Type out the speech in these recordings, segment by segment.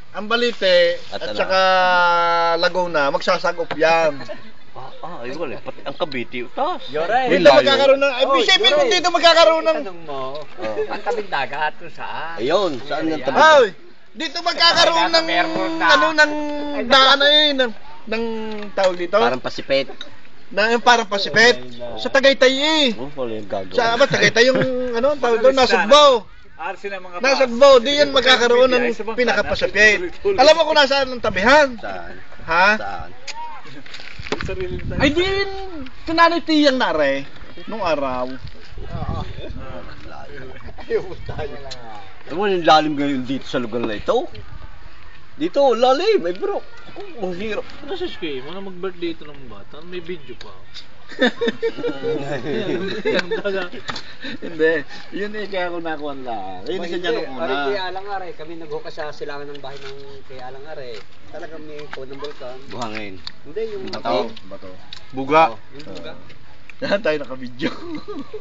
ang Balite at saka Laguna, magsasagop yan. Ay wala. Pati ang Cavite utas. Dito magkakaroon ng... Isipin mo dito magkakaroon ng... Ang tabing dagat kung saan? Ayun, saan ang tabing? Ay! Dito magkakaroon ng... Ano, ng... Daan ng tawag dito? Parang pasipet. Parang pasipet. Sa Tagaytay eh. Wala yung gagawin. Sa Tagaytay yung... Ano, tawag doon, nasa Sugbo. Nasa Sugbo, di yan magkakaroon ng pinakapasipet. Alam mo kung nasaan ang tabihan? Saan? Ha? Saan? Ay di kanano'y tiyang nare nung araw. Ano yung lalim ngayon dito sa lugar na ito? Dito, lalim, ay bro. Ang hirap. Ano sa screen mo na mag-birthday ito ng bata? May video pa. Hindi, yun eh kaya ako nakuha lang. Yun isa niya nung una. Kay Alangare, kami naghukas sa silangan ng bahay ng kay Alangare. Talagang may po ng bulkan. Buhangin. Hindi yung Bato. Buga. Yung buga. Yan tayo naka-video.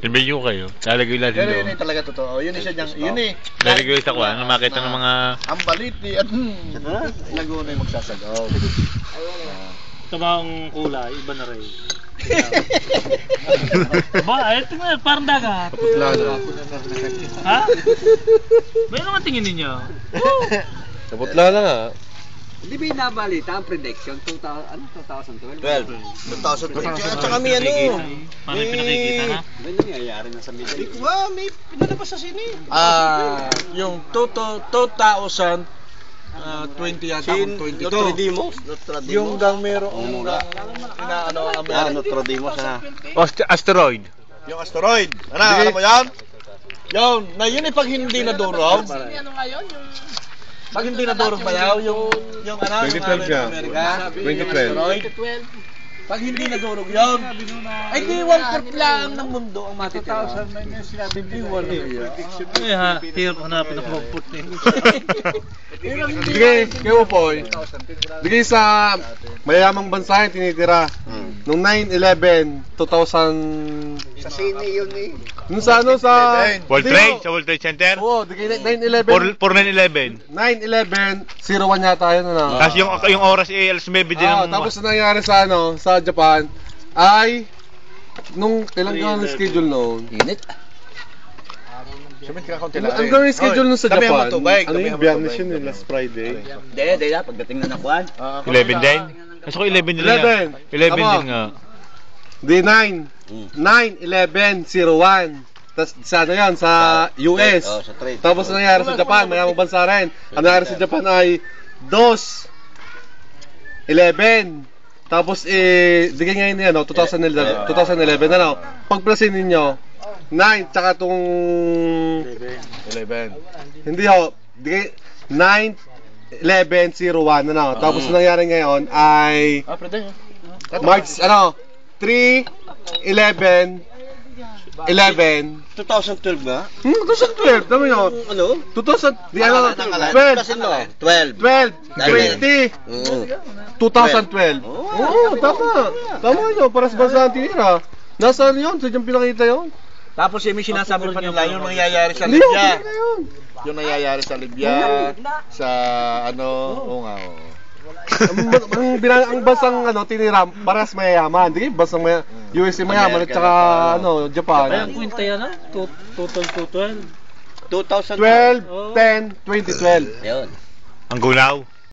Nag-video kayo. Lalagay natin Pero yun doon. eh talaga totoo. Yun isa niyang, yun eh. Lalagay sa kuwan, makita ng mga... Ang Balite at Laguna yung magsasagaw. Ito ba ang kulay? Iba na rin. Ba, ito nga, parang dagat. Kaputla. Ha? Mayroon ang tingin ninyo? Kaputla na nga. Hindi ba yung nabalita ang prediction? 2012? 2020. At saka may ano. Paano yung pinakikita na? May nangyayari na sa media. May pinalabas sa sini. Yung 2020 yata kung 22. Notradimos? Yung gang merong inaano Notradimos na. Asteroid. yung asteroid. Ano, alam mo yan? Yun eh pag hindi nadurog. Pag hindi nadurog ba yaw, yung ano, 2012 yung yan. Amerika, 2012. pag hindi nadurog yun, ay di 1/4 lang ng mundo ang matitira. 2009 yung sinabi Eh ha, hirap hanapin ang comfort nito. Bigay, kay Upoy. Bigay sa mayayamang bansa yung tinitira. Nung 9/11, 2000... Sa sine yun eh. Nung sa ano sa... World Trade, sa World Trade Center. Oo, bigay 9/11. 4911. 9/11, 01 yata yun ano. Tapos yung oras eh, alas 9 din ng... Tapos na nangyari sa ano, sa Japan, ay nung kailan ka ng schedule noon? Init. Ang gawin schedule nun sa Japan, ano yung Biyernes yun eh, last Friday. Hindi na, pagdating na nakuhan. 11 din. Gusto ko 11 din lang. 11 din nga. Day 9. 9/11/01. Tapos sa ano yan, sa US. Sa trade. Tapos nangyari sa Japan, mayamang bansa rin. Ang nangyari sa Japan ay 2/11. Tapos bigay ngayon yan, 2011 ano. Pagplasin ninyo 9 tsaka tong 11. hindi ho, bigay 9/11/01 ano. Tapos nangyari ngayon ay March 3/11/11 2012 nga? 2012, tama nyo? Ano? 2000, di ano, 12. 2012. Oo, tama. Tama nyo, paras bansa ang tinira. Nasaan yun? Saan yung pinakita yun? Tapos yung may sinasabi pa nila yung nangyayari sa Hindi, Libya. hindi na yun. Yung nangyayari sa Libya, sa ano, oo nga, oo. Ang bansang ano, tinira, paras mayayaman. Di, bansang USA mayaman at saka ano, Japan. Ay, ang kwenta yan ha? Total 2012. 12, 10, 2012. Ayun. Ang gulaw.